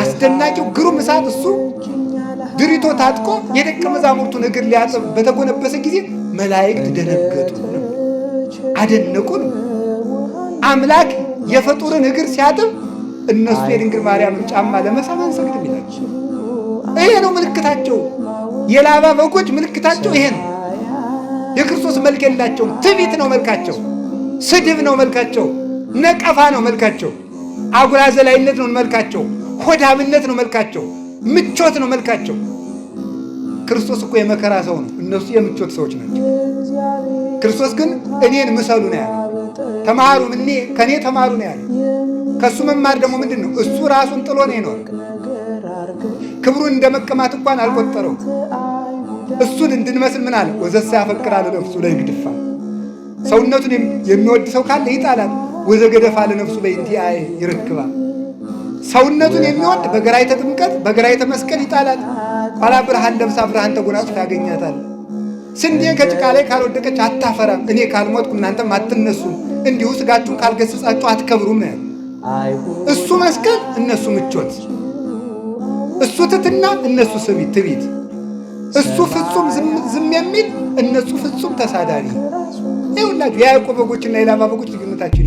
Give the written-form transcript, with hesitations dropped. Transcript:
አስደናቂው ግሩም እሳት እሱ ድሪቶ ታጥቆ የደቀ መዛሙርቱን እግር ሊያጥብ በተጎነበሰ ጊዜ መላእክት ደነገጡ፣ አደነቁ። አምላክ የፍጡርን እግር ሲያጥብ እነሱ የድንግል ማርያምን ጫማ ለመሳም አንሰግድም ይላል። ይሄ ነው ምልክታቸው። የላባ በጎች ምልክታቸው ይሄ ነው። የክርስቶስ መልክ የላቸውም። ትዕቢት ነው መልካቸው፣ ስድብ ነው መልካቸው፣ ነቀፋ ነው መልካቸው፣ አጉራ ዘላይነት ነው መልካቸው፣ ሆዳምነት ነው መልካቸው፣ ምቾት ነው መልካቸው። ክርስቶስ እኮ የመከራ ሰው ነው፣ እነሱ የምቾት ሰዎች ናቸው። ክርስቶስ ግን እኔን ምሰሉ ነው ያለ። ተማሩ እኔ ከኔ ተማሩ ነው ያለ። ከሱ መማር ደግሞ ምንድን ነው? እሱ ራሱን ጥሎ ነው የኖረ። ክብሩን እንደመቀማት እንኳን አልቆጠረው። እሱን እንድንመስል ምን አለ? ወዘሳ ያፈቅራል ነፍሱ ለይግድፋ። ሰውነቱን የሚወድ ሰው ካለ ይጣላል። ወዘገደፋ ለነፍሱ በእንቲአየ ይረክባ። ሰውነቱን የሚወድ በገራይተ ጥምቀት በገራይተ መስቀል ይጣላል። ኋላ ብርሃን ለብሳ ብርሃን ተጎናጽፋ ያገኛታል። ስንዴ ከጭቃ ላይ ካልወደቀች አታፈራም። እኔ ካልሞትኩ እናንተም አትነሱም፣ እንዲሁ ስጋችሁን ካልገሰጻችሁ አትከብሩም ነው። እሱ መስቀል፣ እነሱ ምቾት። እሱ ትትና፣ እነሱ ትዕቢት። እሱ ፍጹም ዝም የሚል፣ እነሱ ፍጹም ተሳዳቢ። ይኸውላችሁ የያዕቆብ በጎችና የላባ በጎች ልዩነታቸው